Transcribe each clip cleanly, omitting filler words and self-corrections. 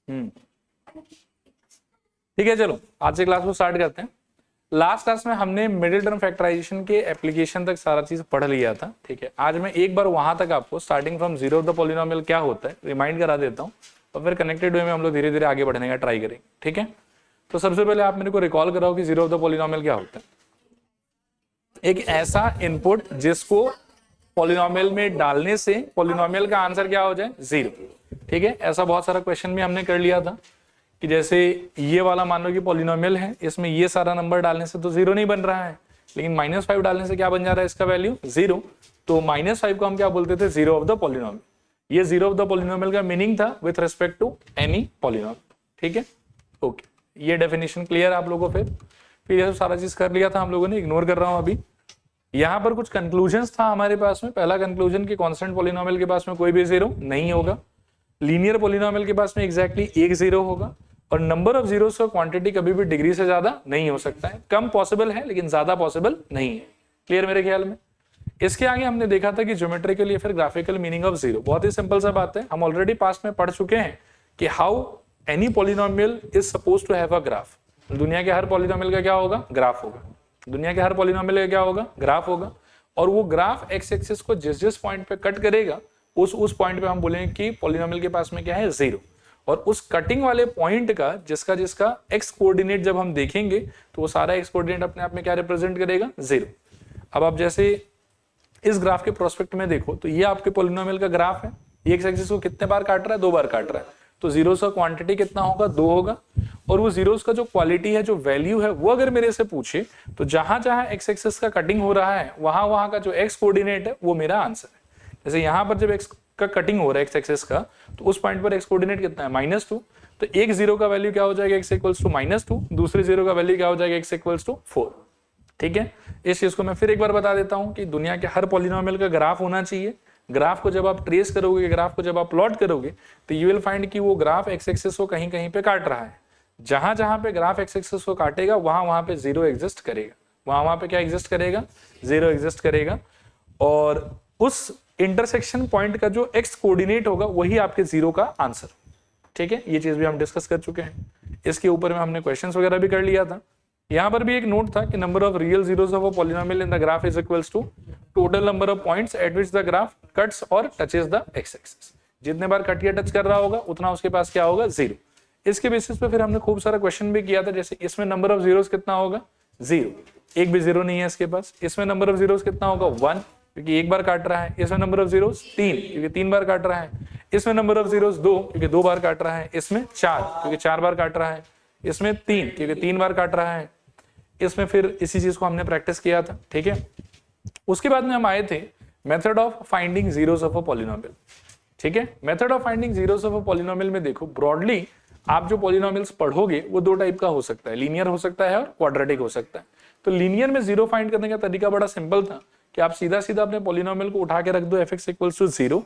ठीक है, चलो आज से क्लास को स्टार्ट करते हैं। लास्ट क्लास में हमने मिडिल टर्म फैक्टराइजेशन के एप्लीकेशन तक सारा चीज पढ़ लिया था। ठीक है, आज मैं एक बार वहां तक आपको starting from zero of the polynomial क्या होता है रिमाइंड करा देता हूँ, और फिर कनेक्टेड वे में हम लोग धीरे धीरे आगे बढ़ने का ट्राई करेंगे। ठीक है, तो सबसे पहले आप मेरे को रिकॉल कराओ कि जीरो ऑफ द पॉलिनोमियल क्या होता है। एक ऐसा इनपुट जिसको पॉलिनोमियल में डालने से पॉलिनोमियल का आंसर क्या हो जाए, जीरो। ठीक है, ऐसा बहुत सारा क्वेश्चन भी हमने कर लिया था कि जैसे ये वाला मान लो कि पॉलिनोमियल है, इसमें ये सारा नंबर डालने से तो जीरो नहीं बन रहा है, लेकिन -5 डालने से क्या बन जा रहा है, इसका वैल्यू जीरो। तो -5 को हम क्या बोलते थे, जीरो ऑफ द पॉलिनोमियल। ये जीरो ऑफ द पॉलिनोमियल का मीनिंग था with respect to any polynomial. ठीक है, ओके, ये डेफिनेशन क्लियर आप लोगों को। फिर ये सारा चीज कर लिया था हम लोगों ने, इग्नोर कर रहा हूं अभी। यहां पर कुछ कंक्लूजन्स था हमारे पास में। पहला कंक्लूजन कि कांस्टेंट पॉलिनोमियल के पास में कोई भी जीरो नहीं होगा, लीनियर पॉलिनोमियल के पास में एग्जैक्टली एक जीरो होगा, और नंबर ऑफ जीरोस का क्वांटिटी कभी भी डिग्री से ज्यादा नहीं हो सकता है। कम पॉसिबल है लेकिन ज्यादा पॉसिबल नहीं है। क्लियर मेरे ख्याल में। इसके आगे हमने देखा था कि ज्योमेट्रिकल या फिर ग्राफिकल मीनिंग ऑफ जीरो। बहुत ही सिंपल सा बात है, हम ऑलरेडी पास्ट में पढ़ चुके हैं कि how any polynomial is suppose to have a graph. दुनिया के हर पॉलिनोमियल का क्या होगा, ग्राफ होगा। दुनिया के हर पॉलिनोमियल का क्या होगा, ग्राफ होगा। और वो ग्राफ एक्स एक्सिस को जिस जिस पॉइंट पे कट करेगा उस पॉइंट पे हम बोलेंगे कि पॉलिनोमियल के पास में क्या है, जीरो। और उस कटिंग वाले पॉइंट का जिसका एक्स कोऑर्डिनेट जब हम देखेंगे तो वो सारा एक्स कोऑर्डिनेट अपने आप में क्या रिप्रेजेंट करेगा, जीरो। अब आप जैसे इस ग्राफ के प्रोस्पेक्ट में देखो तो ये आपके पॉलिनोमियल का ग्राफ है। ये एक्स एक्सिस को कितने बार काट रहा है, 2 बार काट रहा है। तो जीरोस का क्वांटिटी कितना होगा, 2 होगा। और वो जीरोस का जो क्वालिटी है, जो वैल्यू है, वो अगर मेरे से पूछे तो जहां जहां एक्स एक्सिस का कटिंग हो रहा है वहां का जो एक्स कोऑर्डिनेट है वो मेरा आंसर है। जैसे यहां पर जब एक्स का कटिंग हो रहा है एक्स एक्सिस का, तो उस पॉइंट पर एक्स कोऑर्डिनेट कितना है, -2। तो एक जीरो का वैल्यू क्या हो जाएगा, x इक्वल्स टू -2। दूसरे जीरो का वैल्यू क्या हो जाएगा, x इक्वल्स टू 4। ठीक है, इस चीज को मैं फिर एक बार बता देता हूं कि दुनिया के हर पॉलिनोमियल का ग्राफ होना चाहिए। ग्राफ को जब आप ट्रेस करोगे, ग्राफ को जब आप प्लॉट करोगे तो यू विल फाइंड कि वो ग्राफ एक्स एक्सिस को कहीं कहीं पे काट रहा है। जहां जहां पे ग्राफ एक्स एक्सिस को काटेगा वहां वहां पे जीरो एग्जिस्ट करेगा। वहां वहां पे क्या एग्जिस्ट करेगा, जीरो एग्जिस्ट करेगा। और उस इंटरसेक्शन पॉइंट का जो एक्स कोऑर्डिनेट होगा वही आपके जीरो का आंसर। ठीक है, ये चीज भी हम डिस्कस कर चुके हैं। इसके ऊपर में हमने क्वेश्चंस वगैरह भी कर लिया था। यहां पर भी एक नोट था कि number of real zeros of a polynomial in the graph is equals to total number of points at which the graph cuts और टचेस द एक्स एक्सिस। जितने बार कट या टच कर रहा होगा उतना उसके पास क्या होगा, जीरो। इसके बेसिस पे फिर हमने खूब सारा क्वेश्चन भी किया था। जैसे इसमें नंबर ऑफ जीरोस कितना होगा, जीरो, एक भी जीरो नहीं है इसके पास। इसमें नंबर ऑफ जीरोस कितना होगा, 1, क्योंकि एक बार काट रहा है। इसमें नंबर ऑफ जीरोस 3, क्योंकि 3 बार काट रहा है। इसमें नंबर ऑफ जीरोस 2, क्योंकि 2 बार काट रहा है। इसमें 4, क्योंकि 4 बार काट रहा है। इसमें 3, क्योंकि 3 बार काट रहा है। इसमें फिर इसी चीज को हमने प्रैक्टिस किया था। ठीक है, उसके बाद में हम आए थे method of finding zeros of a polynomial. ठीक है, method of finding zeros of a polynomial में देखो ब्रॉडली आप जो पॉलिनोमियल्स पढ़ोगे वो 2 टाइप का हो सकता है, लीनियर हो सकता है और क्वाड्रेटिक हो सकता है। तो लीनियर में जीरो फाइंड करने का तरीका बड़ा सिंपल था कि आप सीधा सीधा अपने पॉलिनोमियल को उठा के रख दो f(x = 0),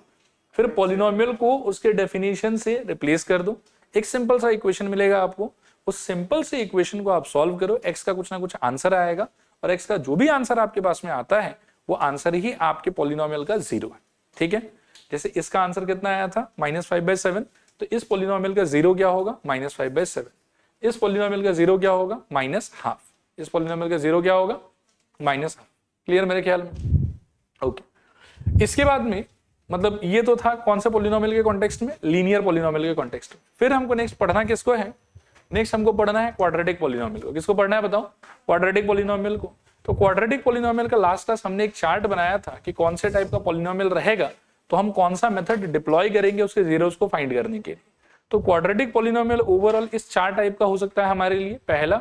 फिर पॉलिनोमियल को उसके डेफिनेशन से रिप्लेस कर दो, एक सिंपल सा इक्वेशन मिलेगा आपको। उस सिंपल से इक्वेशन को आप सॉल्व करो, x का कुछ ना कुछ आंसर आएगा, और x का जो भी आंसर आपके पास में आता है वो आंसर ही आपके पॉलिनोमियल का जीरो है। ठीक है, जैसे इसका आंसर कितना आया था, -5/7। तो इस पॉलिनोमियल का जीरो क्या होगा, -5/7। इस पॉलिनोमियल का जीरो क्या होगा, -12। इस पॉलिनोमियल का जीरो क्या होगा, -12। क्लियर मेरे ख्याल में, ओके। इसके बाद में मतलब ये तो था कौन से पॉलिनोमियल के कॉन्टेक्स्ट में, लीनियर पॉलिनोमियल के कॉन्टेक्स्ट में। फिर हमको नेक्स्ट पढ़ना किसको है, नेक्स्ट हमको पढ़ना है क्वाड्रेटिक पॉलिनोमियल को। किसको पढ़ना है बताओ, क्वाड्रेटिक पॉलिनोमियल को। तो क्वाड्रेटिक पॉलिनोमियल का लास्ट क्लास हमने एक चार्ट बनाया था कि कौन से टाइप का पॉलिनोमियल रहेगा तो हम कौन सा मेथड डिप्लॉय करेंगे उसके जीरोस को फाइंड करने के लिए। तो क्वाड्रेटिक पॉलिनोमियल ओवरऑल इस 4 टाइप का हो सकता है हमारे लिए। पहला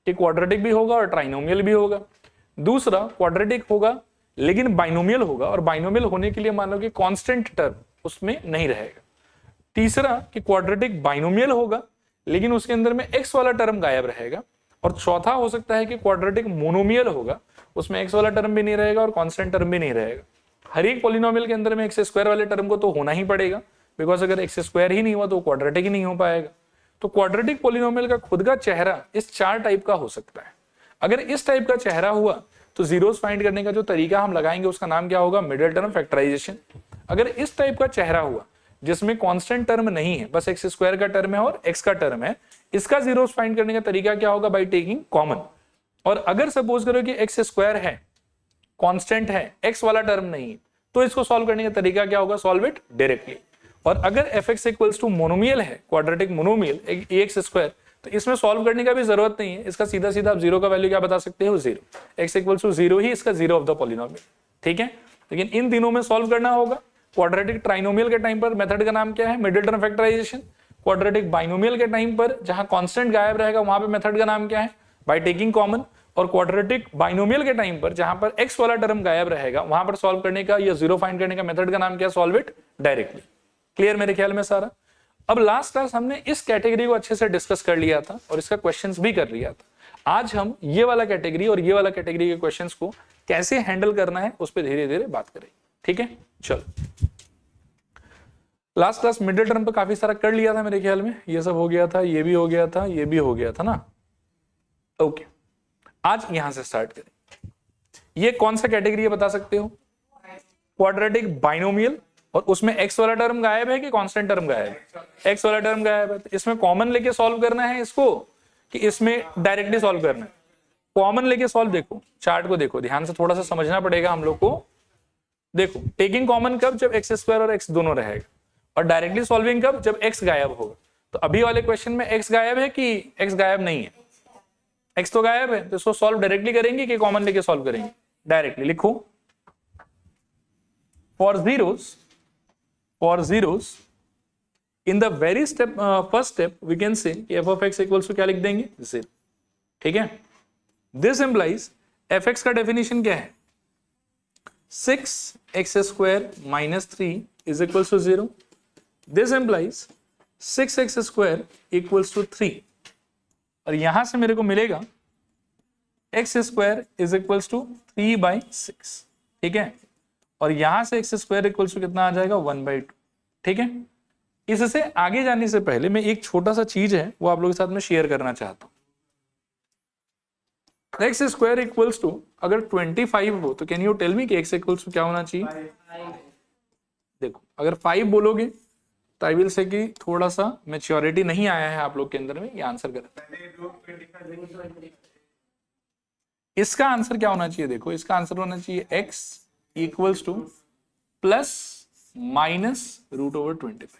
कि क्वाड्रेटिक भी होगा और ट्राइनोमियल भी होगा। दूसरा क्वाड्रेटिक होगा लेकिन बाइनोमियल होगा, और बाइनोमियल होने के लिए मान लो कि कांस्टेंट टर्म उसमें नहीं रहेगा। तीसरा कि क्वाड्रेटिक बाइनोमियल होगा लेकिन उसके अंदर में x वाला टर्म गायब रहेगा। और चौथा हो सकता है कि क्वाड्रेटिक मोनोमियल होगा, उसमें x वाला टर्म भी नहीं रहेगा और कांस्टेंट टर्म भी नहीं रहेगा। हर एक पॉलिनोमियल के अंदर में x² वाले टर्म को तो होना ही पड़ेगा, बिकॉज अगर x² ही नहीं हुआ तो क्वाड्रेटिक ही नहीं हो पाएगा। तो क्वाड्रेटिक पॉलिनोमियल का खुद का चेहरा इस 4 टाइप का हो सकता है। अगर इस टाइप का चेहरा हुआ तो जीरोस फाइंड करने का जो तरीका हम लगाएंगे उसका नाम क्या होगा, मिडिल टर्म फैक्टराइजेशन। अगर इस टाइप का चेहरा हुआ जिसमें कांस्टेंट टर्म नहीं है, बस एक्स स्क्वायर का टर्म है और एक्स का टर्म है, इसका जीरोस फाइंड करने का तरीका क्या होगा? By taking common. और अगर सपोज करो कि एक्स स्क्वायर है, कांस्टेंट है, एक्स वाला टर्म नहीं है, तो इसको सॉल्व करने का तरीका क्या होगा? Solve it directly. और अगर F X equals to monomial है, quadratic monomial A X square, तो इसमें सॉल्व करने का भी जरूरत नहीं है, इसका सीधा सीधा आप जीरो का वैल्यू क्या बता सकते हो? Zero. X equals to zero ही इसका जीरो ऑफ द पॉलिनोमियल, ठीक है। लेकिन इन तीनों में सॉल्व करना होगा। क्वाड्रेटिक ट्राइनोमियल के टाइम पर मेथड का नाम क्या है? Middle term factorisation. Quadratic binomial के टाइम पर जहां कांस्टेंट गायब रहेगा वहां पे मेथड का नाम क्या है? By taking common. और क्वाड्रेटिक बाइनोमियल के टाइम पर जहां पर एक्स वाला टर्म गायब रहेगा वहां पर सॉल्व करने का या जीरो फाइंड करने का मेथड का नाम क्या है? Solve it directly. क्लियर मेरे ख्याल में सारा? अब लास्ट क्लास हमने इस कैटेगरी को अच्छे से डिस्कस कर लिया था और इसका क्वेश्चंस भी कर लिया था। आज हम ये वाला कैटेगरी और ये वाला कैटेगरी के क्वेश्चंस को कैसे हैंडल करना है उस पर धीरे धीरे बात करेंगे, ठीक है। चलो, लास्ट क्लास मिडिल टर्म पे काफी सारा कर लिया था मेरे ख्याल में, ये सब हो गया था, ये भी हो गया था, ये भी हो गया था ना। ओके, आज यहां से स्टार्ट करें। ये कौन सा कैटेगरी है बता सकते हो? Quadratic binomial. और उसमें एक्स वाला टर्म गायब है कि कांस्टेंट टर्म गायब है? एक्स वाला टर्म गायब है। तो इसमें कॉमन लेके सॉल्व करना है इसको कि इसमें डायरेक्टली सॉल्व करना है? कॉमन लेके सॉल्व। देखो चार्ट को, देखो ध्यान से, थोड़ा सा समझना पड़ेगा हम लोग को। देखो टेकिंग कॉमन कब? जब एक्स स्क्वायर और एक्स दोनों रहेगा। और डायरेक्टली सॉल्विंग कब? जब एक्स गायब होगा। तो अभी वाले क्वेश्चन में एक्स गायब है कि एक्स गायब नहीं है? एक्स तो गायब है, तो इसको सॉल्व डायरेक्टली करेंगे कि कॉमन लेके सॉल्व करेंगे? डायरेक्टली। लिखो, for zeros in the very first step we can say f of x equals to क्या लिख देंगे? 0, ठीक है। This implies fx का डेफिनेशन क्या है? 6x square minus 3 is equals to 0. This implies 6x square equals to 3. और यहां से मेरे को मिलेगा x square is equals to 3/6, ठीक है। और यहां से एक्स स्क्वायर इक्वल टू कितना आ जाएगा? 1/2, ठीक है। इससे आगे जाने से पहले मैं एक छोटा सा चीज है वो आप लोगों के साथ में शेयर करना चाहता हूं। एक्स स्क्वायर इक्वल्स टू अगर 25 हो तो कैन यू टेल मी कि एक्स इक्वल्स टू क्या होना चाहिए? देखो अगर 5 बोलोगे तो आई विल से कि थोड़ा सा मैच्योरिटी नहीं आया है आप लोग के अंदर में, ये आंसर गलत। इसका आंसर क्या होना चाहिए? देखो इसका आंसर होना चाहिए x equals two plus minus √25।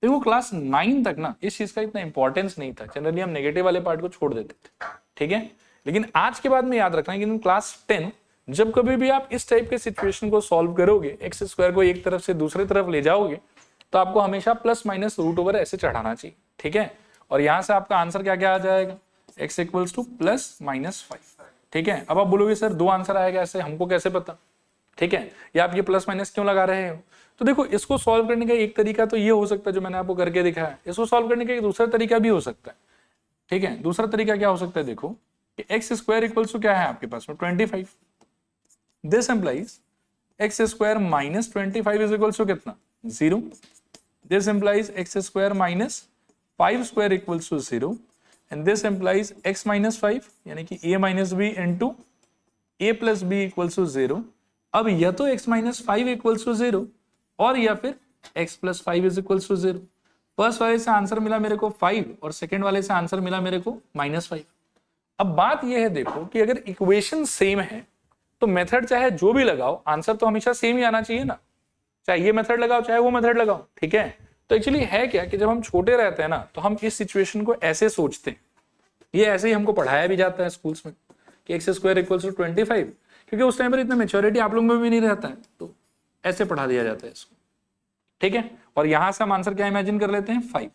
देखो क्लास 9 तक ना इस चीज का इतना इंपॉर्टेंस नहीं था, जनरली हम नेगेटिव वाले पार्ट को छोड़ देते थे, ठीक है। लेकिन आज के बाद में याद रखना कि क्लास 10 जब कभी भी आप इस टाइप के सिचुएशन को सॉल्व करोगे, एक्स स्क्वायर को एक तरफ से दूसरी तरफ ले जाओगे, तो आपको हमेशा प्लस माइनस √ ऐसे चढ़ाना चाहिए, ठीक है। और यहां से आपका आंसर क्या क्या आ जाएगा? x equals two plus minus 5, ठीक है। अब आप बोलोगे सर 2 आंसर आएगा ऐसे, हमको कैसे पता? ठीक है, या आप ये प्लस माइनस क्यों लगा रहे हो? तो देखो इसको सॉल्व करने का एक तरीका तो ये हो सकता है जो मैंने आपको करके दिखाया। इसको सॉल्व करने का एक दूसरा तरीका भी हो सकता है, ठीक है। दूसरा तरीका क्या हो सकता है? देखो कि एक्स स्क्वायर इक्वल्स टू क्या है आपके पास में? 25। This implies X square minus 25 is equals to कितना? 0। This implies X square minus 5 square equals to 0 and this implies x minus 5 यानी कि a minus B into a plus B equals to 0। अब या तो x माइनस 5 इक्वल्स टू 0 और या फिर x plus 5 is equals to 0। First वाले से आंसर मिला मेरे को 5 और सेकंड वाले से आंसर मिला मेरे को -5। अब बात यह है देखो कि अगर इक्वेशन सेम है तो मेथड चाहे जो भी लगाओ आंसर तो हमेशा सेम ही आना चाहिए ना, चाहे ये मेथड लगाओ चाहे वो मेथड लगाओ, ठीक है। तो एक्चुअली है क्या कि जब हम छोटे रहते हैं ना तो हम इस सिचुएशन को ऐसे सोचते हैं, ये ऐसे ही हमको पढ़ाया भी जाता है स्कूल्स में कि एक्स स्क्वायर इक्वल्स टू 25, क्योंकि उस टाइम पर इतना मेच्योरिटी आप लोगों में भी नहीं रहता है, तो ऐसे पढ़ा दिया जाता है इसको, ठीक है। और यहां से हम आंसर क्या इमेजिन कर लेते हैं? 5।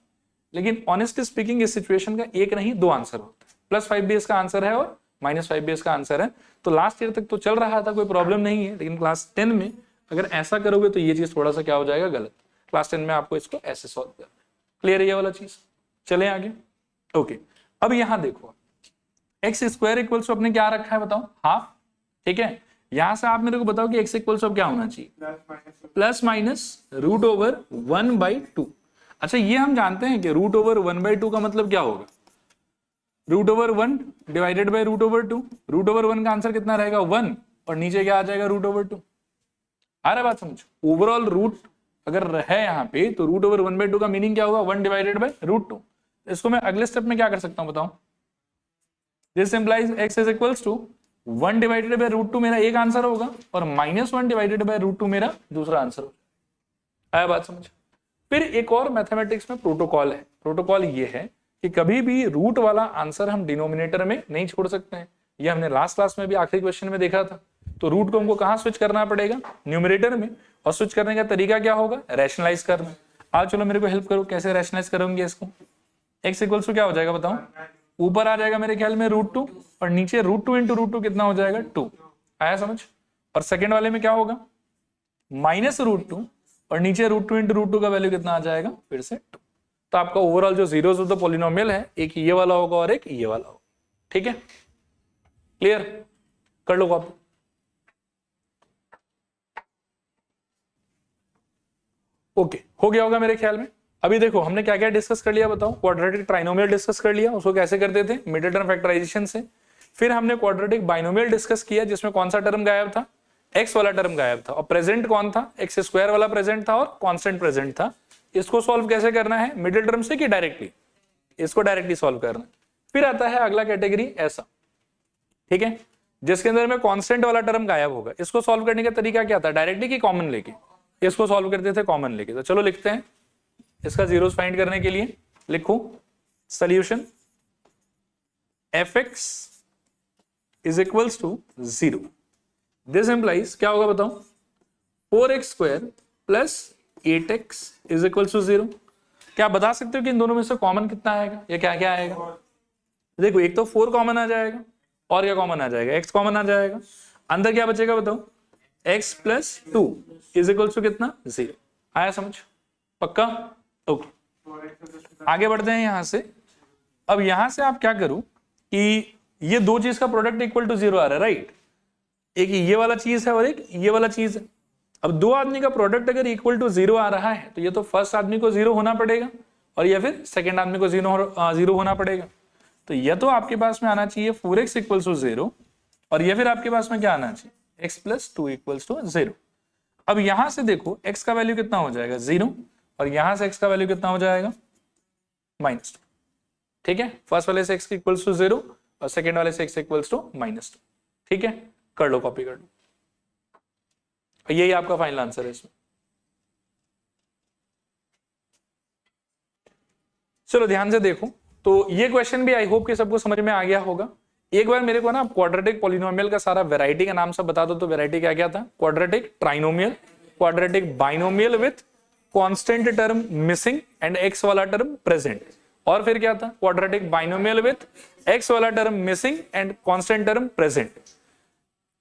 लेकिन ऑनेस्टली स्पीकिंग इस सिचुएशन का एक नहीं 2 आंसर होता है, +5 भी इसका आंसर है और -5 भी इसका आंसर है। तो लास्ट ईयर तक तो चल रहा था, कोई प्रॉब्लम नहीं है, लेकिन क्लास 10 में अगर ऐसा करोगे तो ये चीज थोड़ा सा क्या हो जाएगा? गलत। क्लास 10 में आपको इसको ऐसे सॉल्व करना है। क्लियर है ये वाला चीज? चले आगे। ओके, अब यहां देखो एक्स स्क्वायर इक्वल्स टू अपने क्या रखा है बताओ? हाफ, ठीक है। यहां से आप मेरे को बताओ कि एक्स इक्वल्स टू क्या होना चाहिए? Plus minus √1/2। अच्छा, ये हम जानते हैं कि √1/2 का मतलब क्या होगा? √1 डिवाइडेड बाय √2। √1 का आंसर कितना रहेगा? 1, और नीचे क्या आ जाएगा? √2। आ रहा बात समझो? ओवरऑल रूट अगर है यहाँ पे तो रूट ओवर 1/2 का मीनिंग क्या होगा, 1 डिवाइडेड बाय √2। इसको मैं अगले स्टेप में क्या कर सकता हूँ बताओ, this implies x is equals to 1 divided by √2 मेरा एक आंसर होगा और -1 डिवाइडेड बाय √2 मेरा दूसरा आंसर होगा। आया बात समझ। फिर एक और मैथमेटिक्स में प्रोटोकॉल है। प्रोटोकॉल ये है कि कभी भी रूट वाला आंसर हम डिनोमिनेटर में नहीं छोड़ सकते हैं। ये हमने लास्ट क्लास में भी आखिरी क्वेश्चन में देखा था। तो रूट को हमको कहाँ स्विच करना पड़ेगा, न्यूमरेटर में। और स्विच करने का तरीका क्या होगा, रैशनलाइज करना। आज चलो मेरे को हेल्प करो, कैसे रैशनलाइज करोगे इसको। x इक्वल्स टू क्या हो जाएगा बताओ, ऊपर आ जाएगा मेरे ख्याल में √2 और नीचे √2 इंटू √2 कितना हो जाएगा 2। आया समझ। और सेकेंड वाले में क्या होगा, -√2 और नीचे √2 इंटू √2 का वैल्यू कितना आ जाएगा फिर से 2। तो आपका ओवरऑल जो जीरोस ऑफ द पॉलिनोमियल है, एक ये वाला होगा और एक ये वाला होगा। ठीक है, क्लियर, कर लो कॉपी। ओके, हो गया होगा मेरे ख्याल में। अभी देखो हमने क्या क्या डिस्कस कर लिया बताओ। क्वाड्रेटिक ट्राइनोमियल डिस्कस कर लिया, उसको कैसे करते थे, मिडिल टर्म फैक्टराइजेशन से। फिर हमने क्वाड्रेटिक बाइनोमियल डिस्कस किया, जिसमें कौन सा टर्म गायब था, x वाला टर्म गायब था और प्रेजेंट कौन था, x² वाला प्रेजेंट था और कांस्टेंट प्रेजेंट था। इसको सॉल्व कैसे करना है, मिडिल टर्म से कि डायरेक्टली, इसको डायरेक्टली सॉल्व करना है। फिर आता है अगला कैटेगरी ऐसा, ठीक है, जिसके अंदर में कांस्टेंट वाला टर्म गायब होगा। इसको सॉल्व करने का तरीका क्या था, डायरेक्टली कि कॉमन लेके। इसको सॉल्व करते थे कॉमन लेके। तो चलो लिखते हैं, इसका जीरोस फाइंड करने के लिए लिखो solution fx is equals to 0। This implies क्या होगा बताओ, 4x² plus 8x is equals to 0। क्या आप बता सकते हो कि इन दोनों में से कॉमन कितना आएगा या क्या क्या आएगा। देखो एक तो 4 कॉमन आ जाएगा और क्या कॉमन आ जाएगा, x कॉमन आ जाएगा। अंदर क्या बचेगा बताओ, x plus 2 is equals to कितना 0। आया समझ, पक्का, ओके। आगे बढ़ते हैं यहां से। अब यहां से आप क्या करो कि ये दो चीज का प्रोडक्ट इक्वल टू 0 आ रहा है, राइट। एक ये वाला चीज है और एक ये वाला चीज है। अब दो आदमी का प्रोडक्ट अगर इक्वल टू 0 आ रहा है तो ये तो फर्स्ट आदमी को 0 होना पड़ेगा और या फिर सेकेंड आदमी को 0 होना पड़ेगा। तो यह तो आपके पास में आना चाहिए 4x इक्वल्स टू 0 और या फिर आपके पास में क्या आना चाहिए, x प्लस 2 इक्वल्स टू 0। अब यहां से देखो x का वैल्यू कितना हो जाएगा 0 और यहां से x का वैल्यू कितना हो जाएगा -2। ठीक है, फर्स्ट वाले से x इक्वल्स टू 0 और सेकेंड वाले से x इक्वल्स टू -2। ठीक है, कर लो, कॉपी कर लो। यही आपका फाइनल आंसर है इसमें। चलो ध्यान से देखो, तो ये क्वेश्चन भी आई होप कि सबको समझ में आ गया होगा। एक बार मेरे को ना क्वाड्रेटिक पॉलिनोमियल का सारा वैरायटी का नाम सब बता दो। तो वैरायटी क्या क्या था, quadratic trinomial, quadratic binomial with constant term missing and x वाला टर्म प्रेजेंट। और फिर क्या था, क्वाड्रेटिक बाइनोमियल विथ x वाला term missing and constant term present.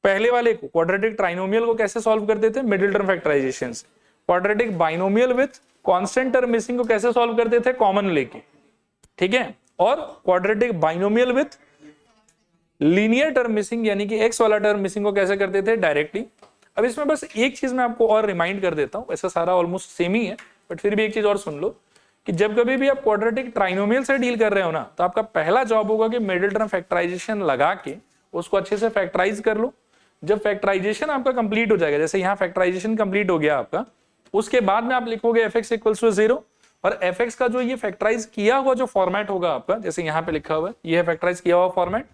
पहले वाले को क्वाड्रेटिक ट्राइनोमियल को कैसे सॉल्व करते थे, मिडिल टर्म फैक्टराइजेशन से। Quadratic binomial with constant term missing को कैसे सॉल्व करते थे, कॉमन लेके। ठीक है, और quadratic binomial with linear term missing यानी कि x वाला टर्म मिसिंग को कैसे करते थे, डायरेक्टली। अब इसमें बस एक चीज मैं आपको और रिमाइंड कर देता हूं, ऐसा सारा ऑलमोस्ट सेम ही है बट फिर भी एक चीज और सुन लो कि जब कभी भी आप क्वाड्रेटिक ट्राइनोमियल से डील कर रहे हो ना, तो आपका पहला जॉब होगा कि मिडिल टर्म फैक्टराइजेशन लगा के उसको अच्छे से फैक्टराइज कर लो। जब फैक्टराइजेशन आपका कंप्लीट हो जाएगा, जैसे यहाँ फैक्टराइजेशन कंप्लीट हो गया आपका, उसके बाद में आप लिखोगे fx इक्वल्स टू 0 और fx का जो ये फैक्टराइज किया हुआ जो फॉर्मेट होगा आपका, जैसे यहाँ पे लिखा हुआ है ये है फैक्टराइज किया हुआ फॉर्मेट,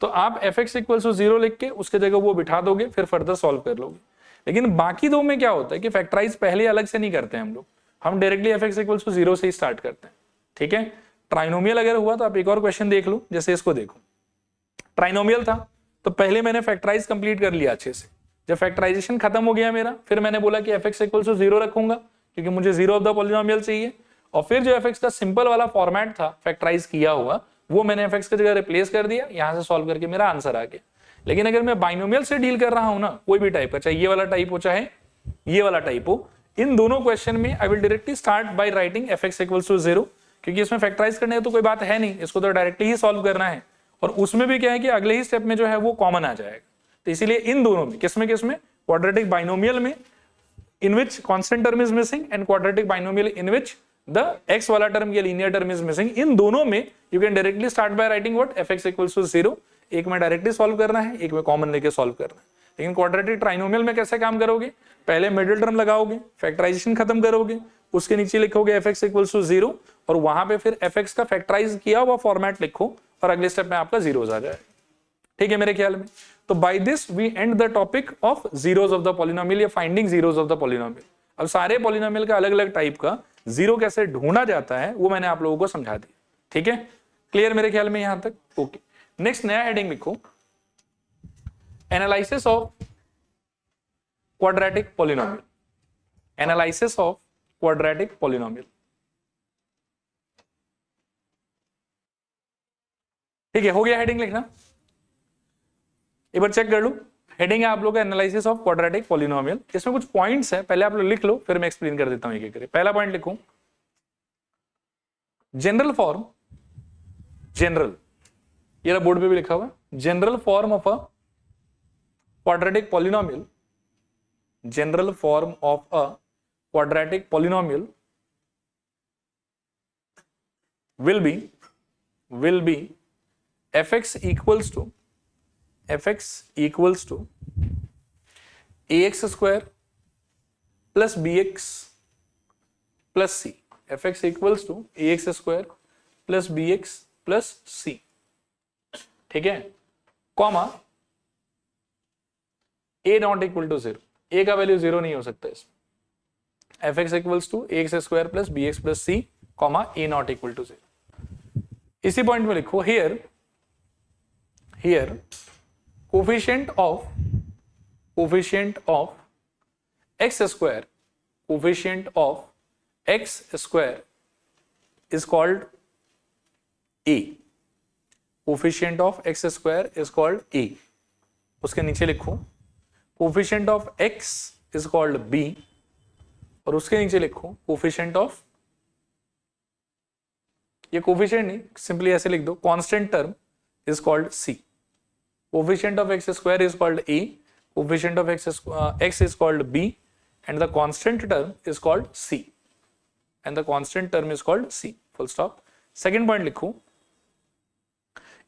तो आप fx इक्वल्स टू 0 लिख के उसके जगह वो बिठा दोगे, फिर फर्दर सॉल्व कर लोगे। लेकिन बाकी दो में क्या होता है कि फैक्टराइज पहले अलग से नहीं करते हम लोग, हम डायरेक्टली fx इक्वल्स टू 0 से ही स्टार्ट करते हैं। ठीक है, ट्राइनोमियल अगर हुआ तो आप एक और क्वेश्चन देख लो, जैसे इसको देखो, ट्राइनोमियल था तो पहले मैंने फैक्टराइज कंप्लीट कर लिया अच्छे से। जब फैक्टराइजेशन खत्म हो गया मेरा, फिर मैंने बोला कि fx इक्वल्स टू 0 रखूंगा क्योंकि मुझे 0 ऑफ द पॉलिनोमियल चाहिए। और फिर जो fx का सिंपल वाला फॉर्मेट था फैक्टराइज किया हुआ, वो मैंने fx की जगह रिप्लेस कर दिया, यहां से सॉल्व करके मेरा आंसर आ गया। लेकिन अगर मैं बाइनोमियल से डील कर रहा हूं ना, कोई भी टाइप का, चाहे ये वाला टाइप हो चाहे ये वाला टाइप हो, इन दोनों क्वेश्चन में I will directly start by writing fx equals to 0 क्योंकि इसमें फैक्टराइज करने की तो कोई बात है नहीं, इसको तो डायरेक्टली ही सॉल्व करना है। और उसमें भी क्या है कि अगले ही स्टेप में जो है वो कॉमन आ जाएगा। तो इसीलिए इन दोनों में, किसमें क्वाड्रेटिक बाइनोमियल में in which constant term is missing and quadratic binomial in which the x वाला टर्म या लीनियर टर्म is missing, इन दोनों में you can directly start by writing what fx equals to 0। एक में डायरेक्टली सॉल्व करना है, एक में कॉमन लेके सॉल्व करना है। लेकिन क्वाड्रेटिक ट्राइनोमियल में कैसे काम करोगे, पहले मिडिल टर्म लगाओगे, फैक्टराइजेशन खत्म करोगे, उसके नीचे लिखोगे fx इक्वल्स टू 0 और वहां पे फिर fx का फैक्टराइज किया हुआ फॉर्मेट लिखो और अगले स्टेप में आपका जीरोस आ जाए। ठीक है मेरे ख्याल में। तो by this we end the topic of zeros of the polynomial या finding zeros of the polynomial. अब सारे पॉलिनोमियल का अलग अलग टाइप का जीरो कैसे ढूंढा जाता है वो मैंने आप लोगों को समझा दिया। ठीक है, क्लियर मेरे ख्याल में यहां तक। ओके, नेक्स्ट नया हेडिंग लिखो, analysis of quadratic polynomial. Analysis of quadratic polynomial. ठीक है, हो गया हेडिंग लिखना, एक बार चेक कर लो। हेडिंग है आप लोग का एनालिसिस ऑफ क्वाड्रेटिक पॉलिनोमियल। इसमें कुछ पॉइंट्स है, पहले आप लोग लिख लो फिर मैं एक्सप्लेन कर देता हूं एक एक करके। पहला पॉइंट लिखूं, जनरल फॉर्म, जनरल, ये बोर्ड पे भी लिखा हुआ है, general form of a quadratic polynomial, general form of a quadratic polynomial will be fx equals to ax square plus bx plus c, fx equals to ax square plus bx plus c। ठीक है, comma a not equal to 0, a का value 0 नहीं हो सकता इसमें। fx equals to ax square plus bx plus c, comma a not equal to 0। इसी point में लिखो, here coefficient of x square, coefficient of x square is called a, coefficient of x square is called a। उसके नीचे लिखो coefficient of x is called b और उसके नीचे लिखो कोफिशिएंट ऑफ, ये कोफिशिएंट नहीं, सिंपली ऐसे लिख दो, constant term is called c। Coefficient of x square is called a, coefficient of x is called b and the constant term is called c, and the constant term is called c, full stop। second point लिखो,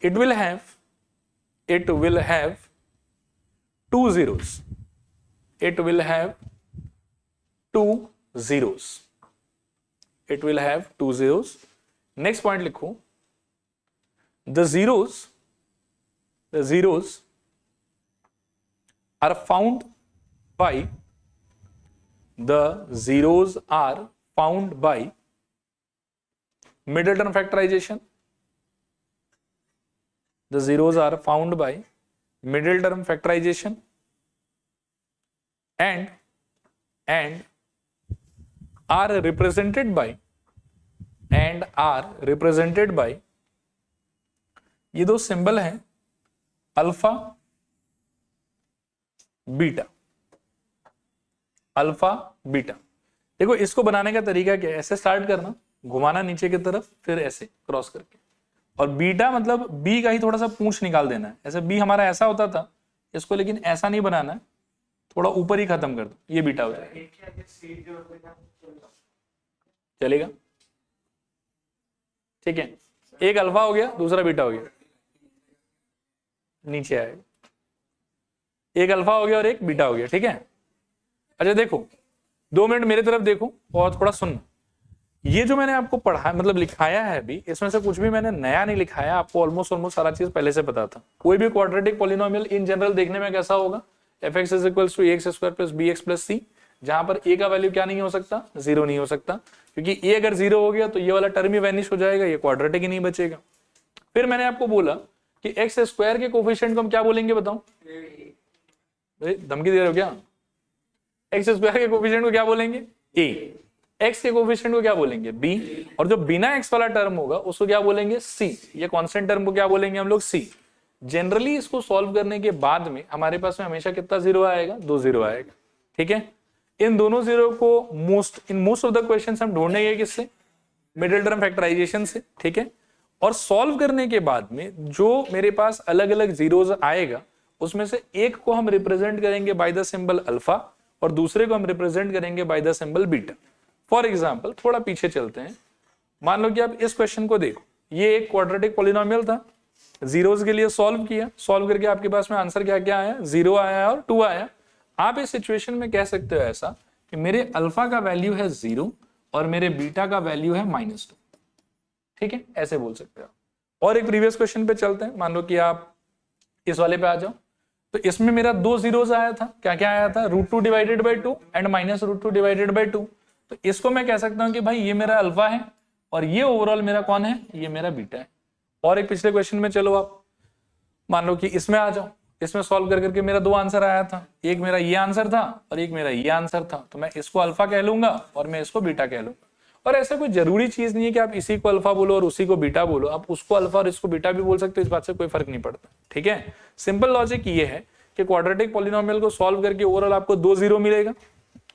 it will have two zeros, it will have two zeros, it will have two zeros। next point लिखो, the zeros are found by, the zeros are found by middle term factorization, the zeros are found by middle term factorization and are represented by ये दो symbol हैं alpha beta, alpha beta. देखो इसको बनाने का तरीका क्या है, ऐसे स्टार्ट करना, घुमाना नीचे की तरफ, फिर ऐसे क्रॉस करके, और बीटा मतलब बी का ही थोड़ा सा पूंछ निकाल देना है। ऐसे बी हमारा ऐसा होता था, इसको लेकिन ऐसा नहीं बनाना है, थोड़ा ऊपर ही खत्म कर दो, ये बीटा हो जाएगा, चलेगा। ठीक है, एक अल्फा हो गया, दूसरा बीटा हो गया, नीचे आएगा, एक अल्फा हो गया और एक बीटा हो गया। ठीक है, अच्छा देखो 2 मिनट मेरे तरफ देखो और थोड़ा सुनना। ये जो मैंने आपको पढ़ा मतलब लिखाया है अभी, इसमें से कुछ भी मैंने नया नहीं लिखाया, आपको ऑलमोस्ट सारा चीज पहले से पता था। कोई भी क्वाड्रेटिक पॉलिनोमियल इन जनरल देखने में कैसा होगा, fx is equals to ax square plus bx plus c, जहां पर a का वैल्यू क्या नहीं हो सकता, 0 नहीं हो सकता, क्योंकि a अगर 0 हो गया तो ये वाला टर्म ही वैनिश हो जाएगा, ये क्वाड्रेटिक ही नहीं बचेगा। फिर मैंने आपको बोला कि x स्क्वायर के कोफिशिएंट को हम क्या बोलेंगे, बताओ, धमकी दे रहे हो क्या? एक्स स्क्वायर के कोफिशिएंट को क्या बोलेंगे, a, x के कोफिशिएंट को क्या बोलेंगे, b, और जो बिना x वाला टर्म होगा उसको क्या बोलेंगे, c। ये कांस्टेंट टर्म को क्या बोलेंगे हम लोग, c। जनरली इसको सॉल्व करने के बाद में हमारे पास में हमेशा कितना जीरो आएगा, 2 जीरो आएगा। ठीक है, इन दोनों जीरो को मोस्ट ऑफ द क्वेश्चंस हम ढूंढेंगे किससे, मिडिल टर्म फैक्टराइजेशन से। ठीक है, और सॉल्व करने के बाद में जो मेरे पास अलग अलग जीरोज आएगा उसमें से एक को हम रिप्रेजेंट करेंगे बाय द सिंबल अल्फा और दूसरे को हम रिप्रेजेंट करेंगे by the symbol beta. For example थोड़ा पीछे चलते हैं, मान लो कि आप इस क्वेश्चन को देखो, ये एक क्वाड्रेटिक पॉलिनोमियल था, जीरोस के लिए सॉल्व किया, सॉल्व करके आपके पास में आंसर क्या क्या आया, 0 आया और 2 आया। आप इस सिचुएशन में कह सकते हो ऐसा कि मेरे अल्फा का वैल्यू है 0 और मेरे बीटा का वैल्यू है -2। ठीक है, ऐसे बोल सकते हो। और एक प्रीवियस क्वेश्चन पे चलते हैं। मान लो कि आप इस वाले पे आ जाओ, तो इसमें मेरा 2 जीरोस आया था। क्या क्या आया था, √2 divided by 2 and -√2 divided by 2। तो इसको मैं कह सकता हूं कि भाई ये मेरा अल्फा है और ये ओवरऑल मेरा कौन है, ये मेरा बीटा है। और एक पिछले क्वेश्चन में चलो आप मान लो कि इसमें आ जाओ, इसमें सॉल्व कर करके मेरा 2 आंसर आया था। एक मेरा ये आंसर था और एक मेरा ये आंसर था। तो मैं इसको अल्फा कह लूंगा और मैं इसको बीटा कह लूंगा। और ऐसा कोई जरूरी चीज नहीं है कि आप इसी को अल्फा बोलो और उसी को बीटा बोलो, आप उसको अल्फा और इसको बीटा भी बोल सकते हो, इस बात से कोई फर्क नहीं पड़ता। ठीक है, सिंपल लॉजिक ये है कि क्वाड्रेटिक पॉलिनोमियल को सॉल्व करके ओवरऑल आपको 2 जीरो मिलेगा।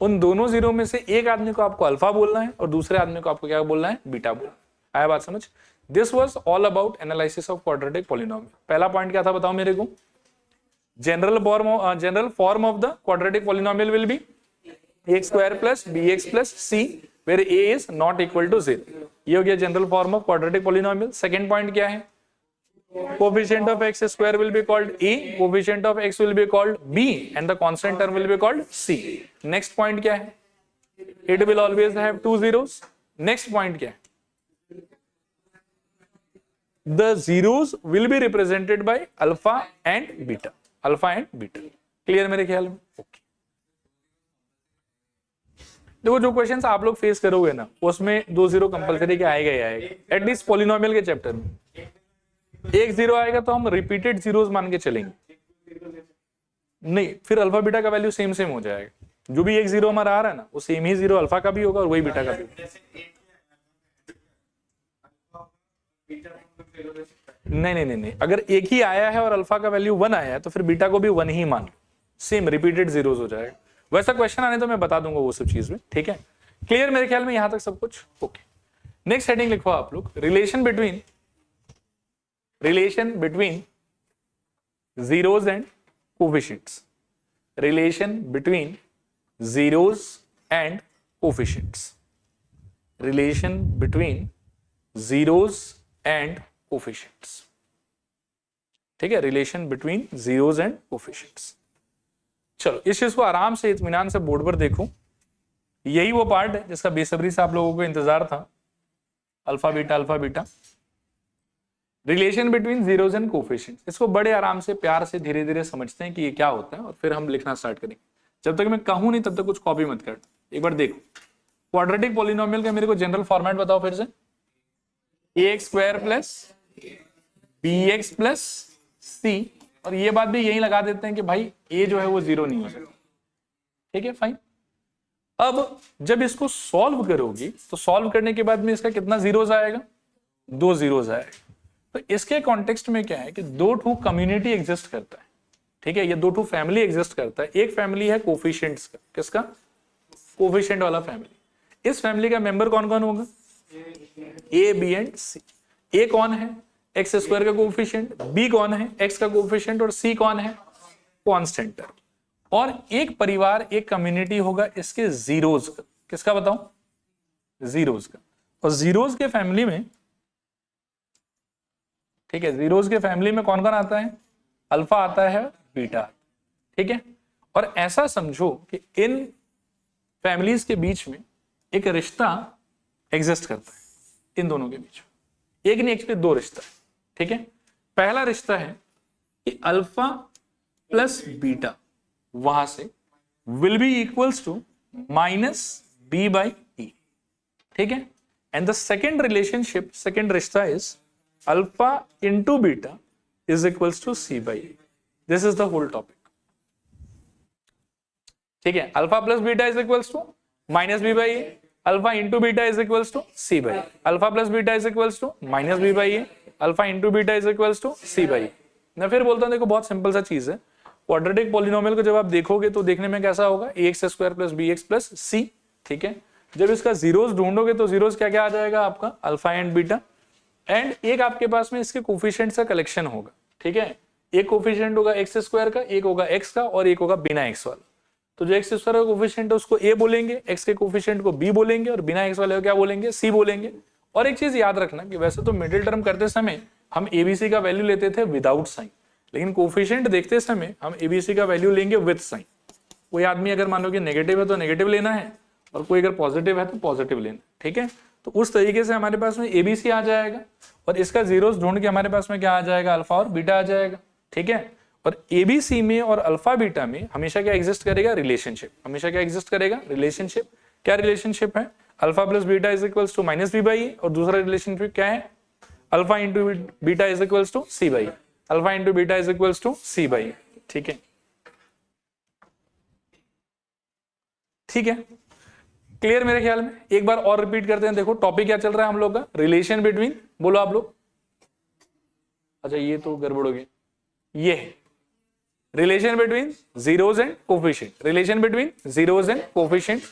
उन दोनों जीरो में से एक आदमी को आपको अल्फा बोलना है और दूसरे आदमी को आपको क्या बोलना है, बीटा बोलना है। आया बात समझ? This was all about analysis of quadratic polynomial. पहला पॉइंट क्या था बताओ मेरे को, general form of the quadratic polynomial will be ax square plus bx plus c where a is not equal to 0। ये हो गया general form of quadratic polynomial. Second point क्या है, coefficient of x square will be called a, coefficient of x will be called b and the constant term will be called c। Next point क्या है, it will always have 2 zeros। Next point क्या है, the zeros will be represented by alpha and beta, alpha and beta। Clear मेरे ख्याल में? Okay. देखो जो questions आप लोग फेस करोगे ना, उसमें 2 जीरो कंपलसरी के आएगा ही आएगा। एटलीस्ट पॉलिनोमियल के चैप्टर में 1 जीरो आएगा तो हम रिपीटेड जीरोस मान के चलेंगे, नहीं फिर अल्फा बीटा का वैल्यू सेम सेम हो जाएगा। जो भी 1 जीरो हमारा आ रहा है ना, वो सेम ही जीरो अल्फा का भी होगा और वही बीटा का भी होगा। नहीं, अगर एक ही आया है और अल्फा का वैल्यू 1 आया है तो फिर बीटा को भी 1 ही मान लो, सेम रिपीटेड जीरोस हो जाएगा। वैसा क्वेश्चन आने तो मैं बता दूंगा वो सब चीज में। ठीक है, क्लियर मेरे ख्याल में यहां तक सब कुछ? ओके। नेक्स्ट हेडिंग लिखो आप लोग, relation between zeros and coefficients. Relation between zeros and coefficients. Relation between zeros and coefficients. ठीक है, relation between zeros and coefficients. चलो इस चीज को आराम से इत्मीनान से बोर्ड पर देखो। यही वो पार्ट है जिसका बेसब्री से आप लोगों को इंतजार था, alpha beta. Relation between zeros and coefficients, इसको बड़े आराम से प्यार से धीरे धीरे समझते हैं कि ये क्या होता है और फिर हम लिखना स्टार्ट करेंगे। जब तक मैं कहूं नहीं तब तक कुछ कॉपी मत कर। एक बार देखो, क्वाड्रेटिक पॉलिनोमियल का मेरे को जनरल फॉर्मेट बताओ फिर से, ax square plus bx plus c, और ये बात भी यही लगा देते हैं कि भाई a जो है वो 0 नहीं हो सकता। ठीक है, फाइन। अब जब इसको सॉल्व करोगी तो सॉल्व करने के बाद में इसका कितना जीरोस आएगा, 2 जीरोस आएगा। तो इसके कॉन्टेक्स्ट में क्या है कि 2 कम्युनिटी एग्जिस्ट करता है। ठीक है, ये 2 फैमिली एग्जिस्ट करता है। एक फैमिली है कोएफिशिएंट्स का, किसका, कोएफिशिएंट वाला फैमिली। इस फैमिली का मेंबर कौन कौन होगा, a b and c। a कौन है, एक्स स्क्वायर का कोएफिशिएंट, b कौन है, x का कोएफिशिएंट, और c कौन है, कांस्टेंट टर्म। और एक परिवार, एक कम्युनिटी होगा इसके जीरोस का। किसका बताओ, जीरोस का। और जीरोस के फैमिली में, ठीक है, जीरोस के फैमिली में कौन कौन आता है, अल्फा आता है, बीटा। ठीक है, और ऐसा समझो कि इन फैमिलीज के बीच में एक रिश्ता एग्जिस्ट करता है, इन दोनों के बीच में। एक नहीं, एक्चुअली 2 रिश्ता है। ठीक है, पहला रिश्ता है कि अल्फा प्लस बीटा वहां से will be equals to -b by e। ठीक है, and the second relationship, second रिश्ता is alpha into beta is equals to c by e। This is the whole topic. ठीक है, alpha plus beta is equals to -b by e, alpha into beta is equals to c by, alpha plus beta is equals to -b by e, alpha into beta is equals to c by. मैं फिर बोलता हूं, देखो बहुत simple सा चीज है। Quadratic polynomial को जब आप देखोगे तो देखने में कैसा होगा, ax square plus bx plus c। ठीक है, जब इसका जीरोस ढूंढोगे तो जीरोस क्या क्या आ जाएगा आपका, अल्फा एंड बीटा, एंड एक आपके पास में इसके कोफिशिएंट्स का कलेक्शन होगा। ठीक है, एक कोफिशिएंट होगा एक्स स्क्वायर का, एक होगा x का और एक होगा बिना x वाला। तो जो एक्स स्क्वायर का कोफिशिएंट है उसको a बोलेंगे, x के कोफिशिएंट को b बोलेंगे, और बिना x वाले को क्या बोलेंगे, c बोलेंगे। और एक चीज याद रखना कि वैसे तो मिडिल टर्म करते समय हम एबीसी का वैल्यू लेते थे विदाउट साइन, लेकिन कोफिशिएंट देखते समय हम एबीसी का वैल्यू लेंगे विद साइन। कोई आदमी अगर मान लो कि नेगेटिव है तो नेगेटिव लेना है, और कोई अगर पॉजिटिव है तो पॉजिटिव लेना है, ठीक है। तो उस तरीके से हमारे पास में एबीसी आ जाएगा, और इसका जीरोस ढूंढ के हमारे पास में क्या आ जाएगा, अल्फा और बीटा आ जाएगा, ठीक है। और एबीसी में और अल्फा बीटा में हमेशा क्या एग्जिस्ट करेगा, रिलेशनशिप। हमेशा क्या एग्जिस्ट करेगा, रिलेशनशिप। क्या रिलेशनशिप है, alpha plus beta is equals to minus B by A, और दूसरा रिलेशनशिप क्या है, alpha into beta is equals to C by, alpha into beta is equals to C by, ठीक है। ठीक है, क्लियर मेरे ख्याल में। एक बार और रिपीट करते हैं। देखो टॉपिक क्या चल रहा है हम लोग का, रिलेशन बिटवीन, बोलो आप लोग। अच्छा ये तो गड़बड़ हो गया, ये relation between zeros and coefficient, relation between zeros and coefficient.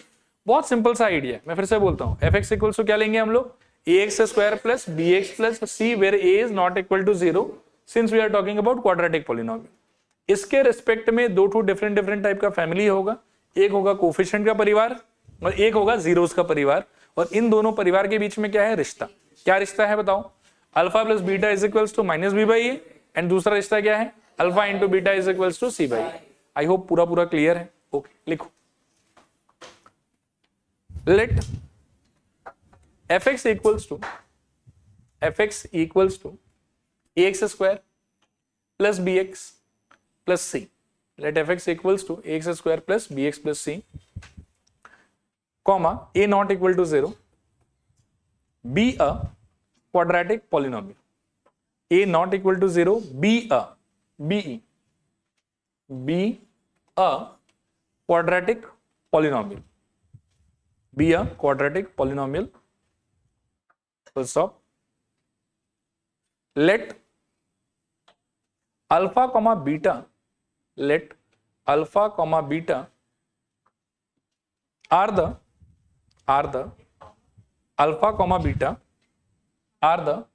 बहुत सिंपल सा आइडिया है, मैं फिर से बोलता हूं। एफ एक्स इक्वल्स टू क्या लेंगे हम लोग, A X square plus B X plus C, where A is not equal to zero, since we are talking about quadratic polynomial. इसके रिस्पेक्ट में दो डिफरेंट टाइप का फैमिली होगा, एक होगा कोफिशिएंट का परिवार और एक होगा जीरोस का परिवार, और इन दोनों परिवार के बीच में क्या है, रिश्ता। क्या रिश्ता है बताओ, alpha plus beta is equals to minus B by A, and दूसरा रिश्ता क्या है, alpha into beta is equals to C by. I hope पूरा क्लियर है। ओके लिखो, let F X equals to A X square plus B X plus C, let fx equals to ax square plus bx plus c, comma a not equal to 0, be a quadratic polynomial, a not equal to 0, be a quadratic polynomial, be a quadratic polynomial, full stop. Let alpha comma beta, let alpha comma beta are the alpha comma beta are the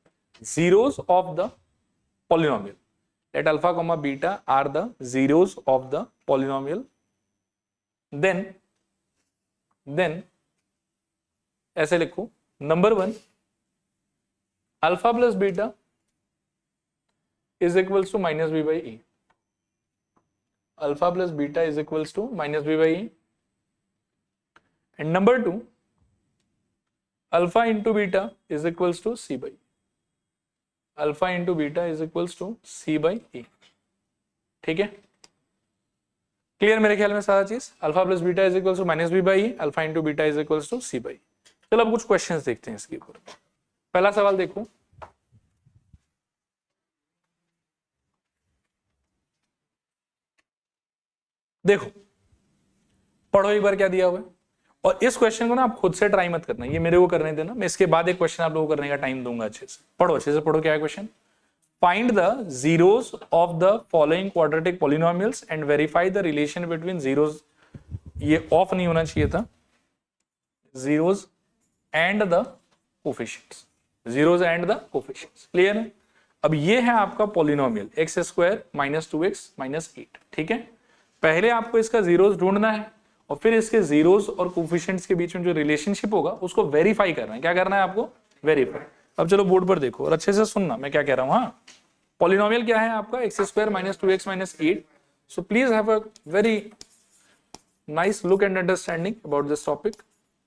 zeros of the polynomial. Let alpha comma beta are the zeros of the polynomial. Then ऐसे लिखो, number 1 alpha plus beta is equals to minus b by e. Alpha plus beta is equals to minus b by e. And number 2 alpha into beta is equals to c by, alpha into beta is equals to c by e. ठीक है, clear मेरे ख्याल में सारा चीज। Alpha plus beta is equals to minus B by, alpha into beta is equals to C by. चलो अब कुछ क्वेश्चंस देखते हैं इसके ऊपर। पहला सवाल देखो, देखो पढ़ो एक बार क्या दिया हुआ है, और इस क्वेश्चन को ना आप खुद से ट्राई मत करना, ये मेरे को करने देना, मैं इसके बाद एक क्वेश्चन आप लोगों को करने का टाइम दूंगा। अच्छे से पढ़ो, अच्छे से पढ़ो। क्या है question, find the zeros of the following quadratic polynomials and verify the relation between zeros, ये ऑफ नहीं होना चाहिए था, zeros and the coefficients, zeros and the coefficients. Clear है। अब ये है आपका polynomial x square minus 2x minus 8, ठीक है। पहले आपको इसका जीरोस ढूंढना है, और फिर इसके जीरोस और कोफिशिएंट्स के बीच में जो रिलेशनशिप होगा उसको वेरीफाई करना है। क्या करना है आपको, वेरीफाई। अब चलो बोर्ड पर देखो और अच्छे से सुनना मैं क्या कह रहा हूं। हाँ, पॉलिनोमियल क्या है आपका, X square minus 2x minus 8। So please have a very nice look and understanding about this topic.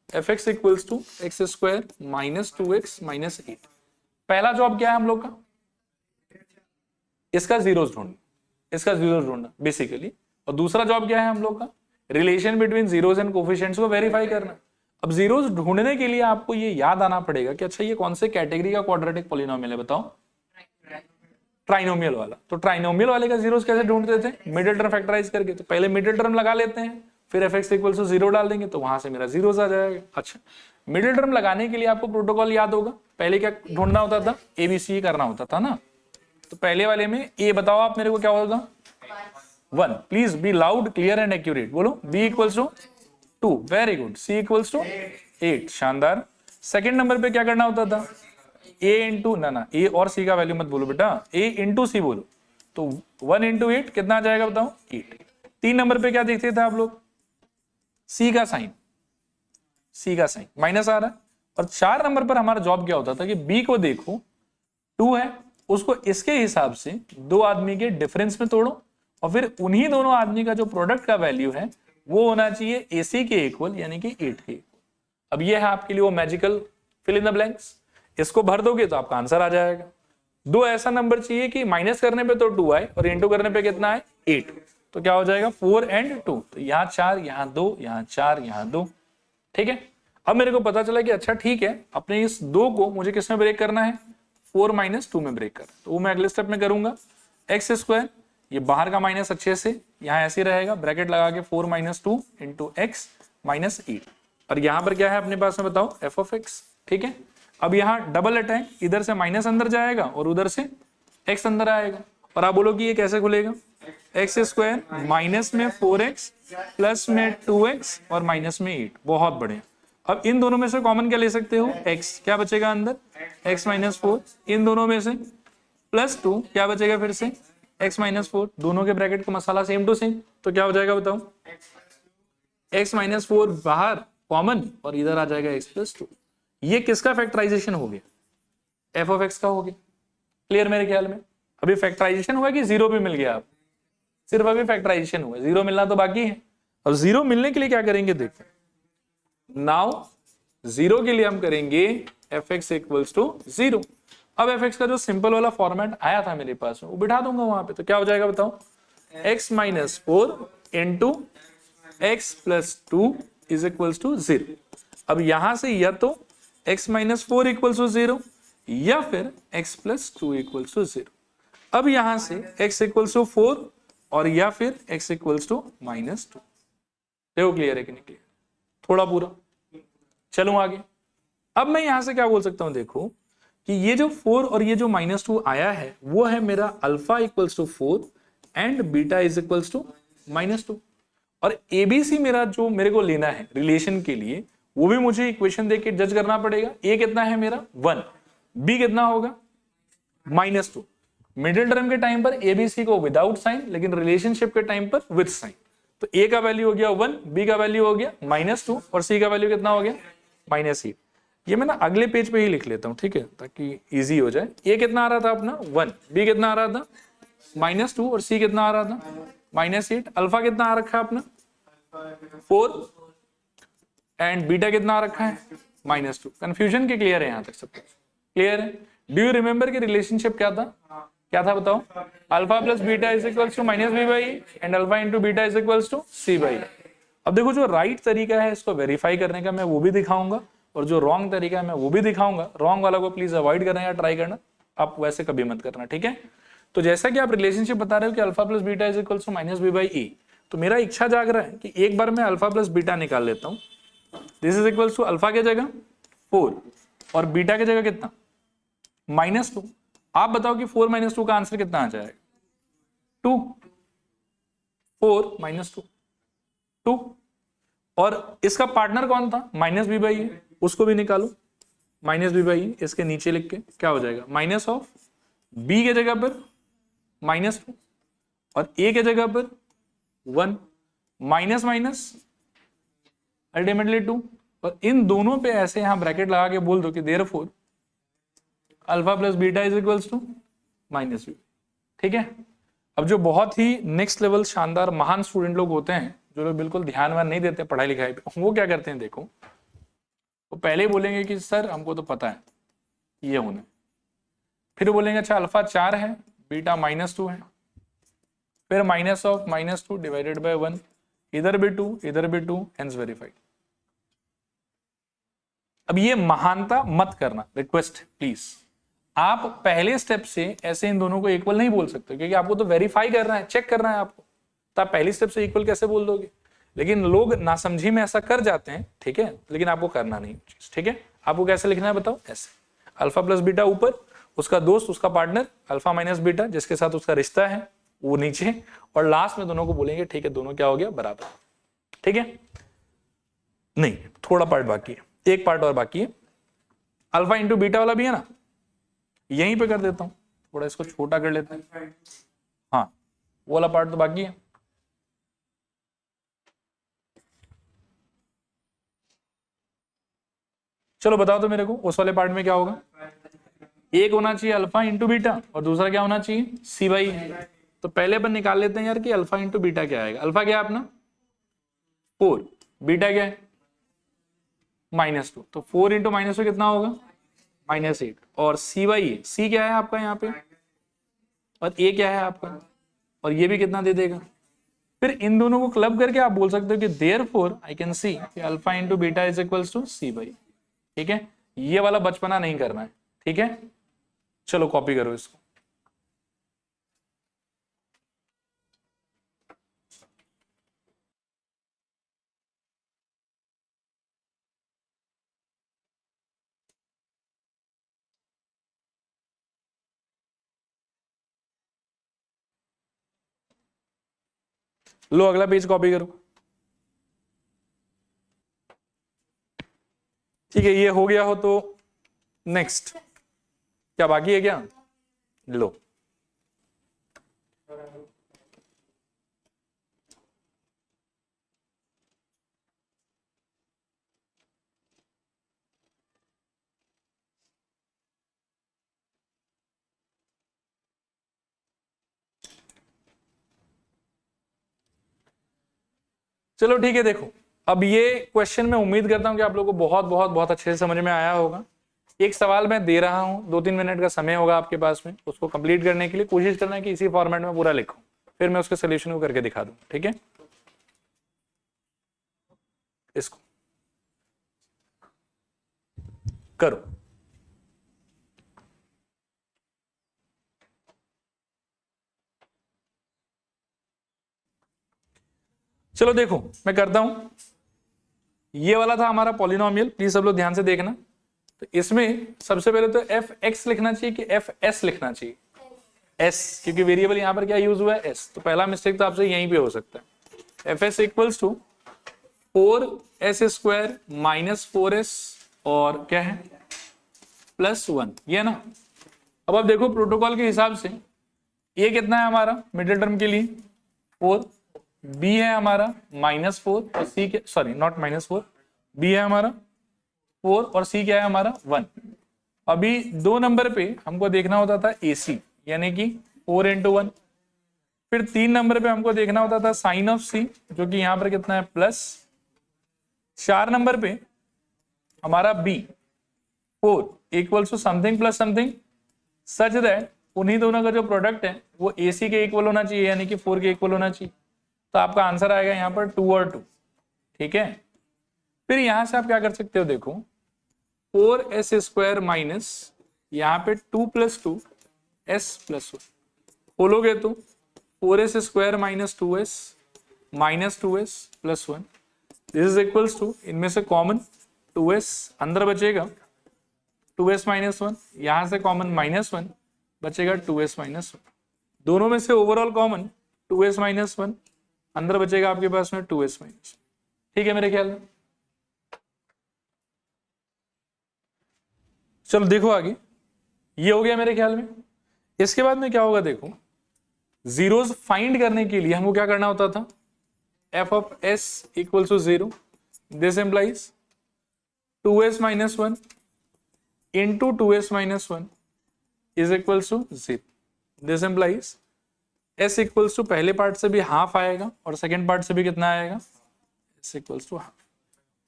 F X equals to X square minus 2x minus 8। पहला जॉब क्या है हम लोग का, इसका जीरोस ढूंढना, इसका जीरोस ढूंढना बेसिकली। और दूसरा जॉब क्या है हम लोग का, relation between zeros and coefficients को वेरीफाई करना। अब जीरोस ढूंढने के लिए आपको ये याद आना पड़ेगा कि अच्छा ये कौन से कैटेगरी का क्वाड्रेटिक पॉलिनोमियल है, बताओ। ट्राइनोमियल वाला। तो ट्राइनोमियल वाले का जीरोस कैसे ढूंढते थे, मिडिल टर्म फैक्टराइज करके। तो पहले मिडिल टर्म लगा लेते हैं, फिर एफ एक्स इक्वल टू 0 डाल देंगे, तो वहां से मेरा जीरोस आ जाएगा। अच्छा, मिडिल टर्म लगाने के लिए आपको प्रोटोकॉल याद होगा, पहले क्या ढूंढना होता था, एबीसी करना होता था ना। तो पहले वाले में ए बताओ आप मेरे को क्या होगा, 1। Please be loud, clear and accurate. बोलो, b equals to 2, very good. c equals to 8, शानदार। सेकंड नंबर पे क्या करना होता था, a इंटू, ना a और c का वैल्यू मत बोलो बेटा, a इंटू सी बोलो। तो 1 इंटू 8 कितना आ जाएगा बताओ, 8। 3 नंबर पे क्या देखते थे आप लोग, c का साइन, माइनस आ रहा है। और 4 नंबर पर हमारा जॉब क्या होता था कि b को देखो 2 है उसको इसके हिसाब से दो आदमी के डिफरेंस में तोड़ो और फिर उन्हीं दोनों आदमी का जो प्रोडक्ट का वैल्यू है वो होना चाहिए AC के इक्वल, यानी कि 8 के इक्वल। अब ये है आपके लिए वो magical fill in the blanks, इसको भर दोगे तो आपका आंसर आ जाएगा। दो ऐसा नंबर चाहिए कि माइनस करने पे तो 2 आए और इंटू करने पे कितना है 8, तो क्या हो जाएगा 4 and 2, तो यहाँ 4 यहाँ 2 यहाँ 4 यहाँ 2, ठीक है। अब मेरे को पता चला कि अच्छा ठीक है, अपने इस 2 को मुझे किस में ब्रेक करना है, 4 - 2 में ब्रेक करना, तो वो मैं अगले स्टेप में करूंगा। एक्स स्क्वायर, ये बाहर का माइनस अच्छे से यहाँ ऐसे रहेगा, ब्रैकेट लगा के 4 - 2 इंटू एक्स माइनस 8, और यहाँ पर क्या है अपने पास में बताओ एफ ऑफ एक्स, ठीक है। अब यहाँ डबल अटैक, इधर से माइनस अंदर जाएगा और उधर से एक्स अंदर आएगा, और आप बोलो कि ये कैसे खुलेगा, एक्स स्क्वायर माइनस में 4x प्लस में 2x और माइनस में 8, बहुत बढ़िया। अब इन दोनों में से कॉमन क्या ले सकते हो, x, क्या बचेगा अंदर x - 4, इन दोनों में से प्लस 2 क्या बचेगा फिर से x - 4, दोनों के ब्रैकेट का मसाला सेम टू सेम, तो क्या हो जाएगा बताओ, x - 4 बाहर कॉमन और इधर आ जाएगा x + 2। ये किसका फैक्टराइजेशन हो गया, f ऑफ x का हो गया। क्लियर मेरे ख्याल में, अभी फैक्टराइजेशन हुआ कि जीरो भी मिल गया, आप सिर्फ अभी फैक्टराइजेशन हुआ, जीरो मिलना तो बाकी है। और जीरो मिलने के लिए क्या करेंगे, देखो नाउ जीरो के लिए हम करेंगे fx = 0। अब fx का जो सिंपल वाला फॉर्मेट आया था मेरे पास में वो बिठा दूंगा वहां पे, तो क्या हो जाएगा बताओ, x - 4 इंटू x + 2 = 0। अब यहां से या तो x - 4 = 0 या फिर x + 2 = 0। अब यहां से x = 4 और या फिर x = -2। देखो क्लियर है कि नहीं क्लियर, थोड़ा पूरा, चलो आगे। अब मैं यहां से क्या बोल सकता हूं, देखो कि ये जो 4 और ये जो -2 आया है वो है मेरा अल्फा = 4 एंड बीटा = -2, और एबीसी मेरा जो मेरे को लेना है रिलेशन के लिए वो भी मुझे इक्वेशन देके जज करना पड़ेगा। ए कितना है मेरा 1, बी कितना होगा -2। मिडिल टर्म के टाइम पर एबीसी को विदाउट साइन, लेकिन रिलेशनशिप के टाइम पर विद साइन, तो ए का वैल्यू हो गया 1, बी का वैल्यू हो गया -2 और सी का वैल्यू कितना हो गया -8। ये मैं ना अगले पेज पे ही लिख लेता हूं, ठीक है, ताकि इजी हो जाए। ए कितना आ रहा था अपना 1, बी कितना आ रहा था -2 और सी कितना आ रहा था -8। अल्फा कितना आ रखा है अपना 4 एंड बीटा कितना आ रखा है -2। कंफ्यूजन के क्लियर है यहाँ तक, सब कुछ क्लियर है। डू यू रिमेंबर कि रिलेशनशिप क्या था, क्या था बताओ, alpha plus beta -b/e and alpha into beta c/e। अब देखो जो राइट तरीका है इसको वेरीफाई करने का मैं वो भी दिखाऊंगा, और जो रॉन्ग तरीका है मैं वो भी दिखाऊंगा। रॉन्ग वाला को प्लीज अवॉइड करना या ट्राई करना, आप वैसे कभी मत करना, ठीक है। तो जैसा कि आप रिलेशनशिप बता रहे हो कि अल्फा प्लस बीटा -b/e, तो मेरा इच्छा जाग रहा है कि एक बार मैं अल्फा प्लस बीटा निकाल लेता हूं। This is equals to alpha की जगह 4 और बीटा की जगह कितना -2। आप बताओ कि 4 - 2 का आंसर कितना आ जाएगा 2, 4 - 2 2। और इसका पार्टनर कौन था -b/e, उसको भी निकालो, -b/e इसके नीचे लिख के क्या हो जाएगा माइनस ऑफ b के जगह पर -2 और a के जगह पर 1 माइनस माइनस अल्टीमेटली 2, और इन दोनों पे ऐसे यहां ब्रैकेट लगा के बोल दो कि therefore alpha plus beta = -b, ठीक है। अब जो बहुत ही नेक्स्ट लेवल शानदार महान स्टूडेंट लोग होते हैं, जो लोग बिल्कुल ध्यान वान नहीं देते पढ़ाई लिखाई पे, वो क्या करते हैं देखो, वो पहले ही बोलेंगे कि सर हमको तो पता है ये होना है, फिर बोलेंगे अच्छा अल्फा 4 है बीटा -2 है, फिर माइनस ऑफ -2 डिवाइडेड बाय 1, इधर भी 2 इधर भी 2, हेंस वेरीफाइड। अब ये महानता मत करना, रिक्वेस्ट प्लीज। आप पहले स्टेप से ऐसे इन दोनों को इक्वल नहीं बोल सकते, क्योंकि आपको तो वेरीफाई करना है, चेक करना है आपको, तो आप पहली स्टेप से इक्वल कैसे बोल दोगे। लेकिन लोग नासमझी में ऐसा कर जाते हैं, ठीक है, लेकिन आपको करना नहीं चीज, ठीक है। आपको कैसे लिखना है बताओ, ऐसे अल्फा प्लस बीटा ऊपर, उसका दोस्त उसका पार्टनर अल्फा माइनस बीटा जिसके साथ उसका रिश्ता है वो नीचे, और लास्ट में दोनों को बोलेंगे ठीक है दोनों क्या हो गया बराबर, ठीक है। नहीं थोड़ा पार्ट बाकी है, एक पार्ट और बाकी है, अल्फा इंटू बीटा वाला भी है ना, यहीं पे कर देता हूं, थोड़ा इसको छोटा कर लेते हैं, हाँ वो वाला पार्ट तो बाकी है। चलो बताओ तो मेरे को उस वाले पार्ट में क्या होगा, एक होना चाहिए अल्फा इंटू बीटा और दूसरा क्या होना चाहिए सी बाई ए। तो पहले अपन निकाल लेते हैं यार कि अल्फा इंटू बीटा क्या आएगा। अल्फा क्या है अपना 4, बीटा क्या है -2, तो 4 इंटू -2 कितना होगा -8, और सी बाई ए, सी क्या है आपका यहाँ पे और ए क्या है आपका, और ये भी कितना दे देगा। फिर इन दोनों को क्लब करके आप बोल सकते हो कि therefore I can see alpha into beta is equals to C by. ठीक है, ये वाला बचपना नहीं करना है। ठीक है, चलो कॉपी करो इसको। लो अगला पेज कॉपी करो। ठीक है, ये हो गया हो तो नेक्स्ट क्या बाकी है क्या, लो चलो ठीक है। देखो अब ये क्वेश्चन मैं उम्मीद करता हूं कि आप लोगों को बहुत बहुत बहुत अच्छे से समझ में आया होगा। एक सवाल मैं दे रहा हूं, 2-3 मिनट का समय होगा आपके पास में, उसको कंप्लीट करने के लिए कोशिश करना है कि इसी फॉर्मेट में पूरा लिखो, फिर मैं उसके सोल्यूशन को करके दिखा दूं। ठीक है, इसको करो। चलो देखो मैं करता हूं। ये वाला था हमारा पॉलिनोमियल, प्लीज सब लोग ध्यान से देखना। तो इसमें सबसे पहले तो एफ एक्स लिखना चाहिए कि एफ एस लिखना चाहिए, एस, क्योंकि वेरिएबल यहां पर क्या यूज हुआ है एस। तो पहला मिस्टेक तो आपसे यहीं पे हो सकता है। F S equals to 4s² minus 4s और क्या है +1, ये ना। अब आप देखो प्रोटोकॉल के हिसाब से ये कितना है हमारा मिडिल टर्म के लिए 4, बी है हमारा -4 और सी के सॉरी नॉट -4, बी है हमारा 4 और सी क्या है हमारा 1। अभी 2 नंबर पे हमको देखना होता था AC यानी कि 4 × 1। फिर 3 नंबर पे हमको देखना होता था साइन ऑफ C जो कि यहां पर कितना है प्लस। 4 नंबर पे हमारा B 4 equals to something plus something such that उन्हीं दोनों का जो प्रोडक्ट है वो AC के इक्वल होना चाहिए यानी कि 4 के इक्वल होना चाहिए। तो आपका आंसर आएगा यहाँ पर 2 और 2। ठीक है, फिर यहां से आप क्या कर सकते हो, देखो 4s² माइनस यहाँ पे 2 + 2 s+1 खोलोगे तो 4s² minus 2s minus 2s +1 this is equals to, इनमें से कॉमन 2s अंदर बचेगा 2s - 1, यहां से कॉमन -1 बचेगा 2s - 1, दोनों में से ओवरऑल कॉमन 2s - 1 अंदर बचेगा आपके पास में 2s - 1। ठीक है मेरे ख्याल में। चलो देखो आगे, ये हो गया मेरे ख्याल में। इसके बाद में क्या होगा, देखो जीरोस फाइंड करने के लिए हमको क्या करना होता था, f of s equals to 0, this implies 2s - 1 into 2s - 1 is equals to 0, this implies s equals to पहले पार्ट से भी हाफ आएगा और सेकेंड पार्ट से भी कितना आएगा s equals to हाफ,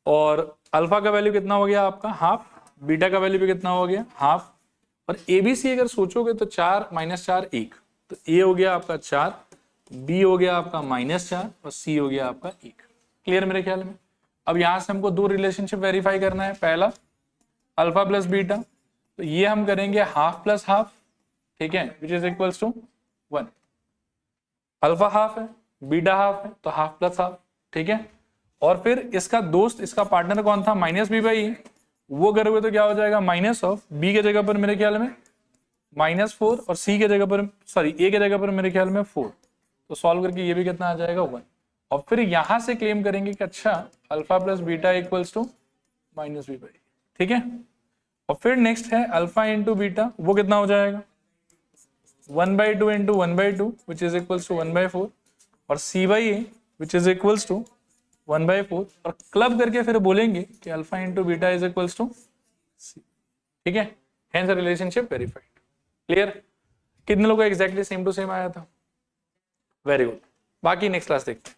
और अल्फा का वैल्यू कितना हो गया आपका हाफ, बीटा का वैल्यू भी कितना हो गया हाफ, और ABC अगर सोचोगे तो 4 - 4 1, तो A हो गया आपका 4, B हो गया आपका -4 और C हो गया आपका 1। क्लियर मेरे ख्याल में। अब यहां से हमको 2 रिलेशनशिप वेरीफाई करना है। पहला अल्फा प्लस बीटा, तो ये हम करेंगे हाफ प्लस हाफ, ठीक है, which is equals to 1। Alpha half है बीटा हाफ है तो हाफ प्लस हाफ, ठीक है। और फिर इसका दोस्त इसका पार्टनर कौन था -b/e, वो करोगे तो क्या हो जाएगा माइनस ऑफ बी के जगह पर मेरे ख्याल में -4 और सी के जगह पर सॉरी ए के जगह पर मेरे ख्याल में 4, तो सॉल्व करके ये भी कितना आ जाएगा 1। और फिर यहां से क्लेम करेंगे कि अच्छा alpha plus beta equals to -b/e, ठीक है। और फिर नेक्स्ट है अल्फा इंटू बीटा, वो कितना हो जाएगा 1/2 into 1/2 which is equals to 1/4, और c/a which is equals to 1/4, और क्लब करके फिर बोलेंगे कि alpha into beta is equals to C, ठीक है। Hence relationship verified. क्लियर? कितने लोगों को एग्जैक्टली सेम टू सेम आया था? Very good. बाकी नेक्स्ट क्लास देखते हैं।